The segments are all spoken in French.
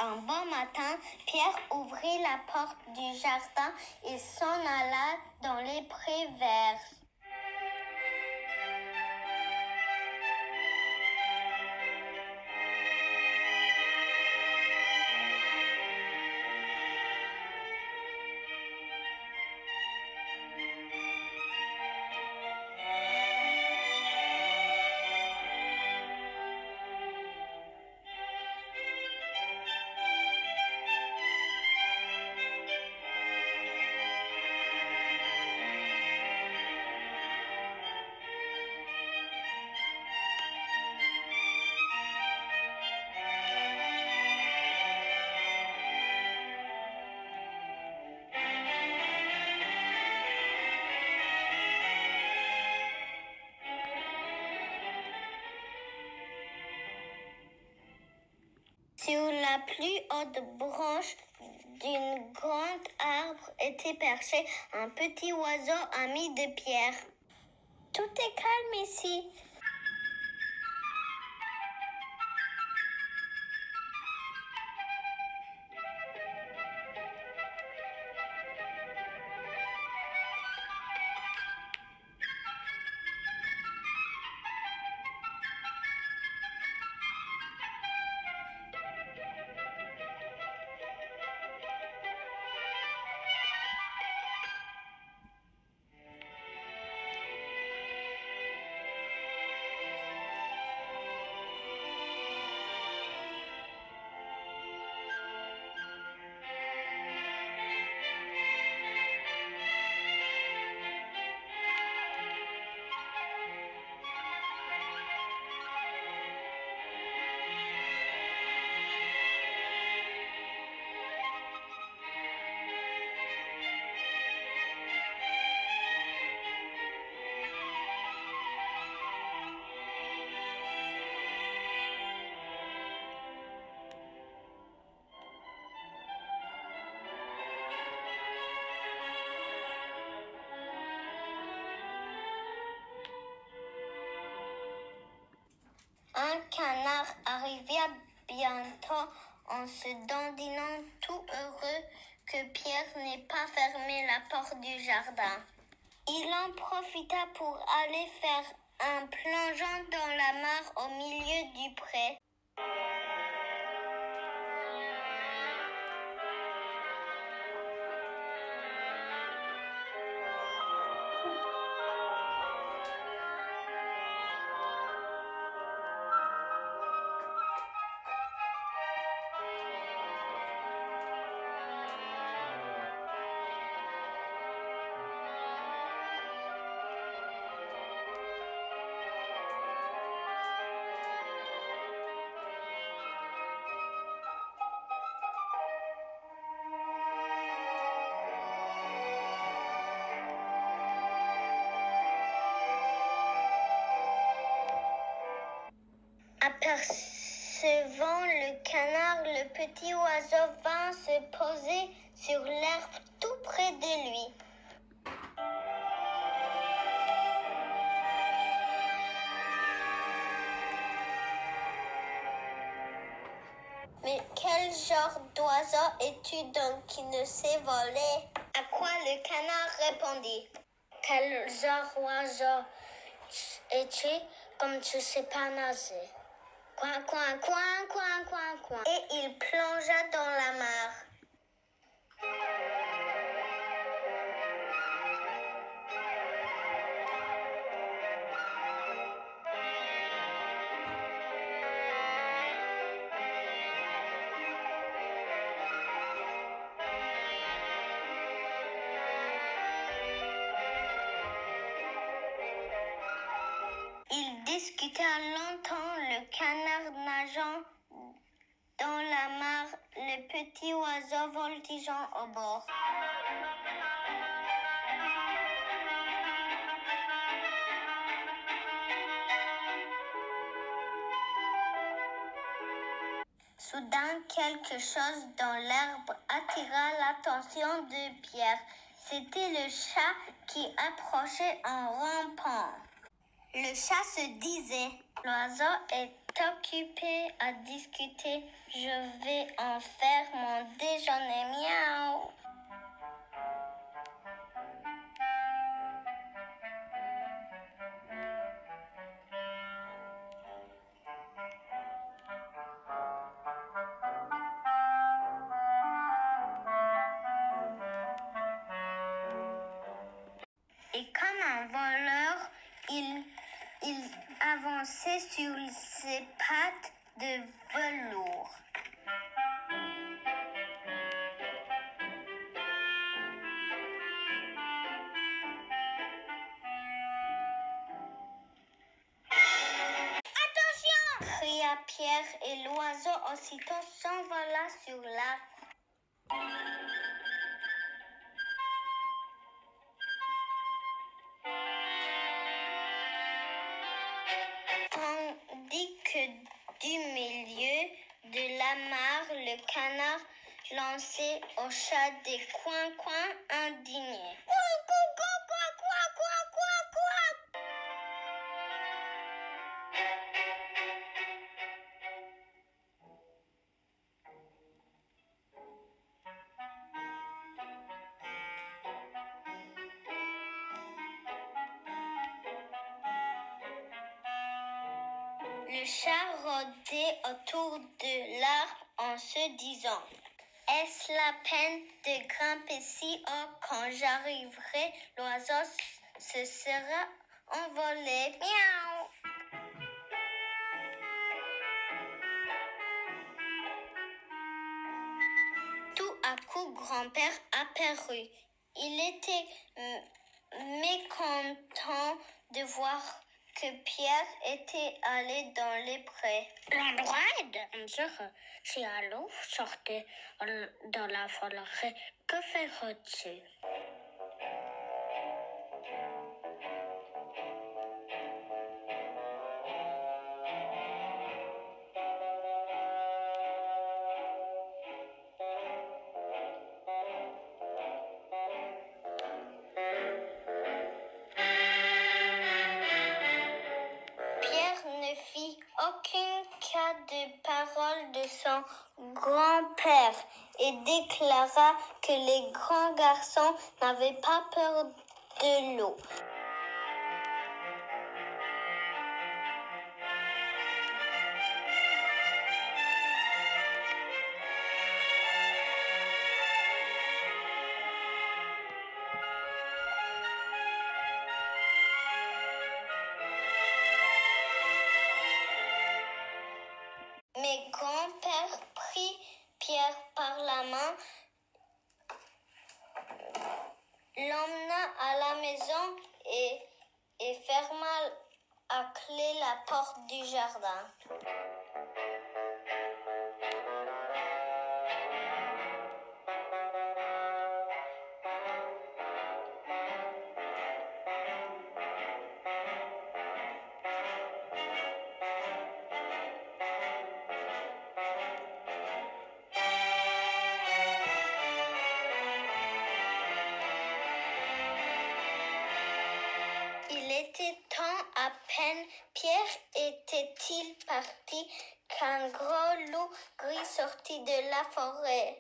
Un bon matin, Pierre ouvrit la porte du jardin et s'en alla dans les prés verts. Sur la plus haute branche d'une grande arbre était perché un petit oiseau ami de Pierre. « Tout est calme ici. » Un canard arriva bientôt en se dandinant tout heureux que Pierre n'ait pas fermé la porte du jardin. Il en profita pour aller faire un plongeon dans la mare au milieu du pré. Apercevant le canard, le petit oiseau vint se poser sur l'herbe tout près de lui. Mais quel genre d'oiseau es-tu donc qui ne sait voler? À quoi le canard répondit: quel genre d'oiseau es-tu comme tu ne sais pas nager? Coin, coin, coin, coin, coin, coin. Et il plongea dans la mare. Ils discutèrent longtemps, le canard nageant dans la mare, le petit oiseau voltigeant au bord. Soudain, quelque chose dans l'herbe attira l'attention de Pierre. C'était le chat qui approchait en rampant. Le chat se disait: l'oiseau est occupé à discuter. Je vais en faire mon déjeuner. Miaou. Et comme un voleur, il avançait sur ses pattes de velours. Attention! Cria Pierre et l'oiseau aussitôt s'envola sur l'arbre. Tandis que du milieu de la mare, le canard lançait au chat des coins-coins indignés. Le chat rôdait autour de l'arbre en se disant: est-ce la peine de grimper si haut? Quand j'arriverai, l'oiseau se sera envolé. Miaou! Tout à coup, grand-père apparut. Il était mécontent de voir que Pierre était allé dans les prés. L'endroit est dangereux. Si un loup sortait dans la forêt, que ferais-tu? Aucune cas de parole de son grand-père et déclara que les grands garçons n'avaient pas peur de l'eau. Mais grand-père prit Pierre par la main, l'emmena à la maison et ferma à clé la porte du jardin. Il était temps à peine Pierre était-il parti qu'un gros loup gris sortit de la forêt.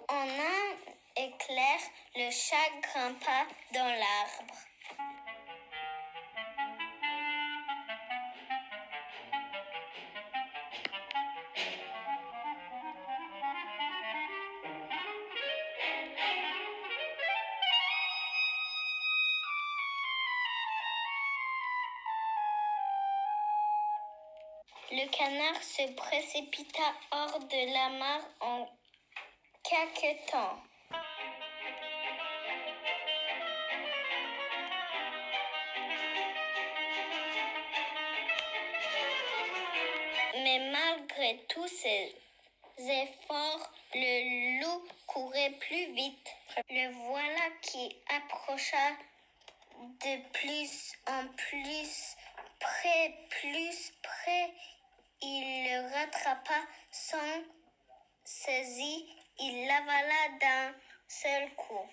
En un éclair, le chat grimpa dans l'arbre. Le canard se précipita hors de la mare en quelque temps. malgré tous ses efforts, le loup courait plus vite. Le voilà qui approcha de plus en plus près. Il le rattrapa sans saisie. Il l'avala d'un seul coup.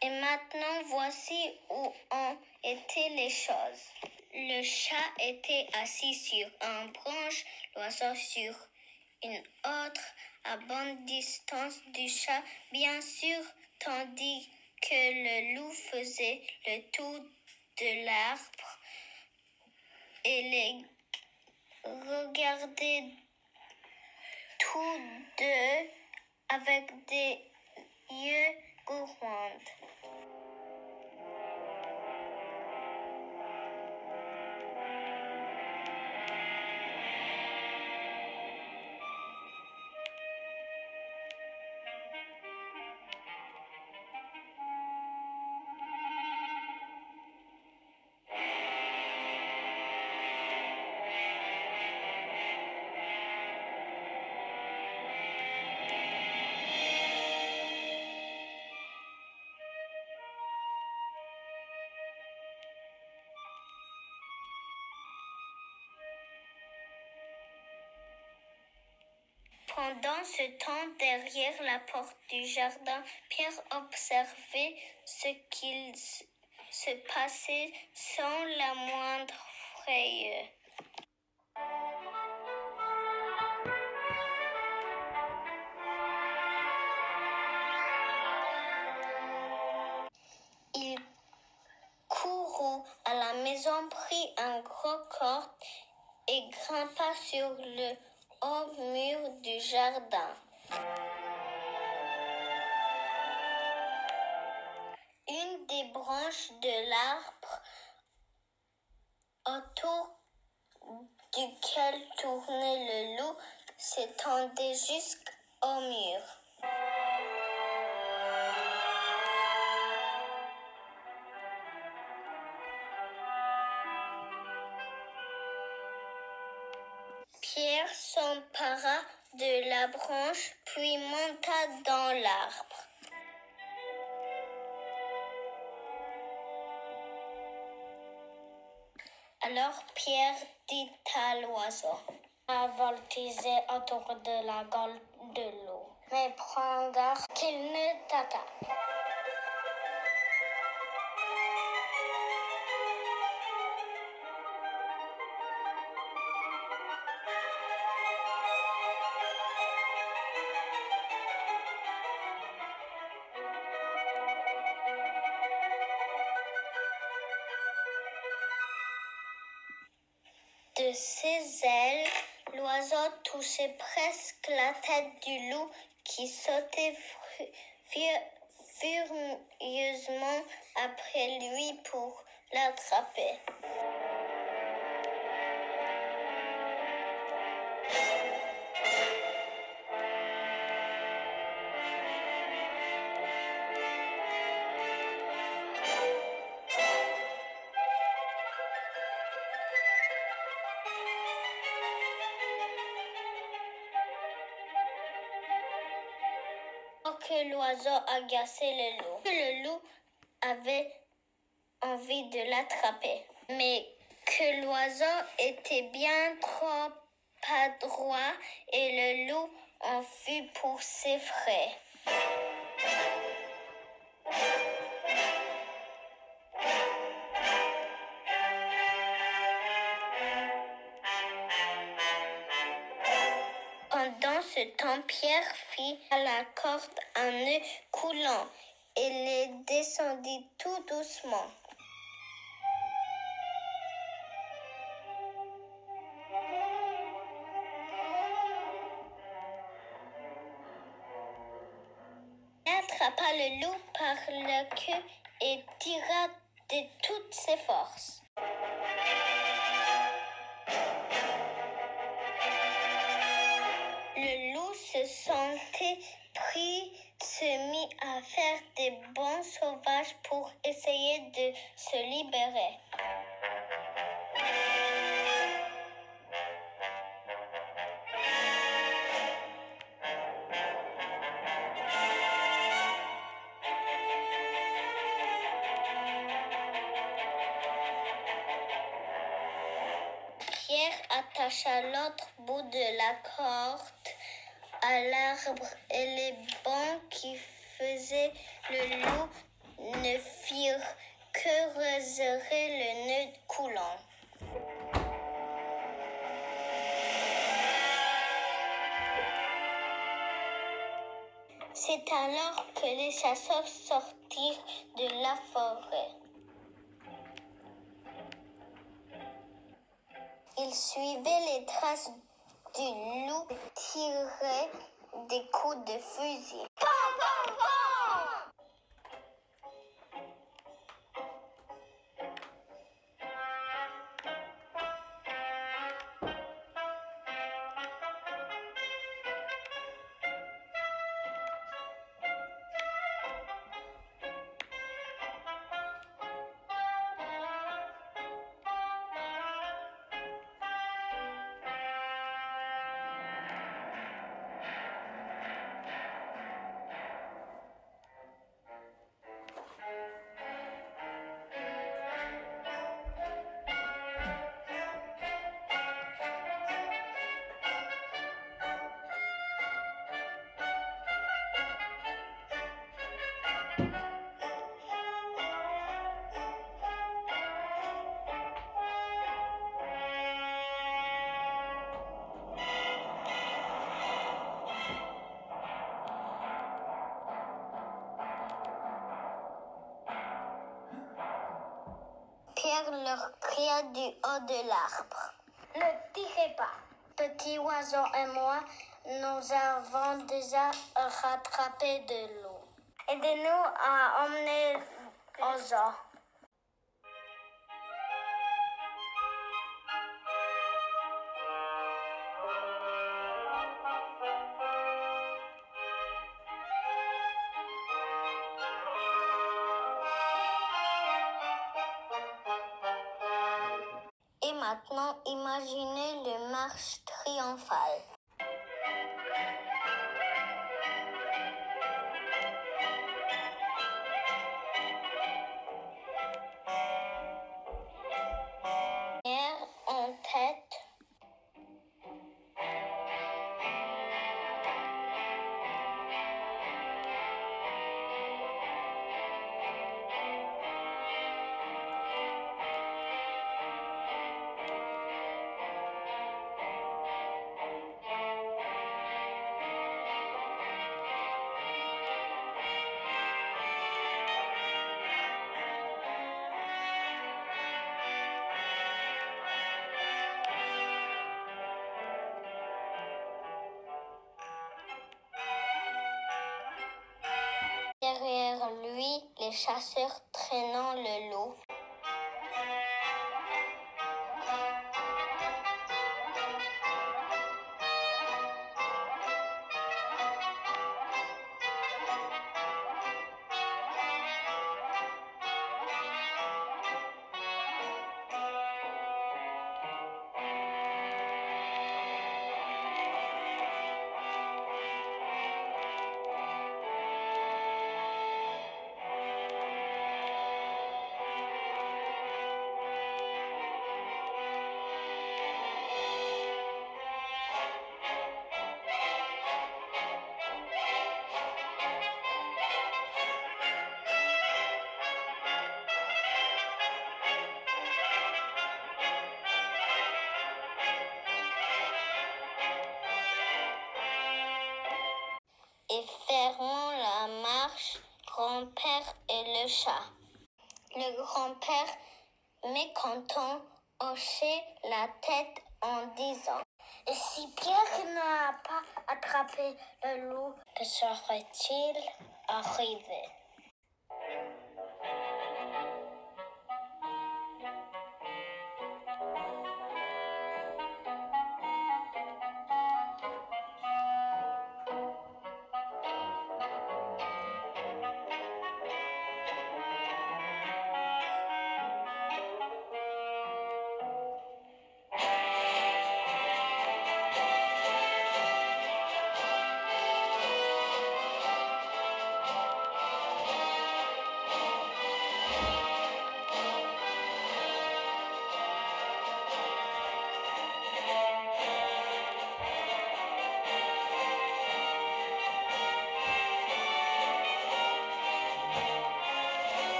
Et maintenant, voici où ont été les choses. Le chat était assis sur une branche, l'oiseau sur une autre, à bonne distance du chat, bien sûr, tandis que le loup faisait le tour de l'arbre et les regardait tous deux avec des yeux gourmands. Pendant ce temps, derrière la porte du jardin, Pierre observait ce qu'il se passait sans la moindre frayeur. Il courut à la maison, prit un gros corde et grimpa sur le haut mur du jardin. Une des branches de l'arbre autour duquel tournait le loup s'étendait jusqu'au mur. Pierre s'empara de la branche, puis monta dans l'arbre. Alors Pierre dit à l'oiseau: à voltiger autour de la gueule de l'eau, mais prends garde qu'il ne t'attaque. De ses ailes, l'oiseau touchait presque la tête du loup qui sautait furieusement après lui pour l'attraper. Que l'oiseau agaçait le loup. Le loup avait envie de l'attraper, mais que l'oiseau était bien trop adroit et le loup en fut pour ses frais. Pendant ce temps, Pierre fit à la corde un nœud coulant et les descendit tout doucement. Il attrapa le loup par la queue et tira de toutes ses forces. Le loup se sentait pris, se mit à faire des bonds sauvages se libérer. Pierre attacha l'autre bout de la corde à l'arbre et les bancs qui faisaient le loup ne firent que resserrer le nœud coulant. C'est alors que les chasseurs sortirent de la forêt. Ils suivaient les traces du loup et tiraient des coups de fusil. Pam, pam, pam! Pierre leur cria du haut de l'arbre. Ne tirez pas. Petit oiseau et moi, nous avons déjà rattrapé de l'eau. Aidez-nous à emmener aux zoo. Et maintenant, imaginez le marche triomphale. Pierre en tête. Derrière lui, les chasseurs traînant le loup. Et fermant la marche, grand-père et le chat. Le grand-père, mécontent, hochait la tête en disant « Et si Pierre n'a pas attrapé le loup, que serait-il arrivé ?»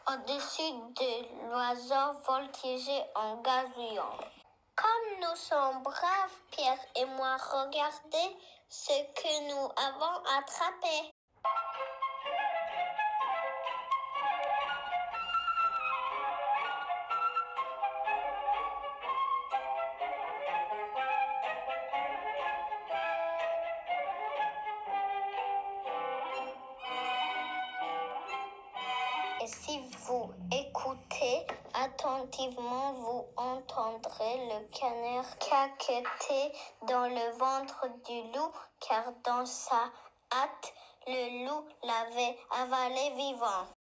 au-dessus de l'oiseau voltigeait en gazouillant. Comme nous sommes braves, Pierre et moi, regardez ce que nous avons attrapé. Et si vous écoutez attentivement, vous entendrez le canard caqueter dans le ventre du loup, car dans sa hâte, le loup l'avait avalé vivant.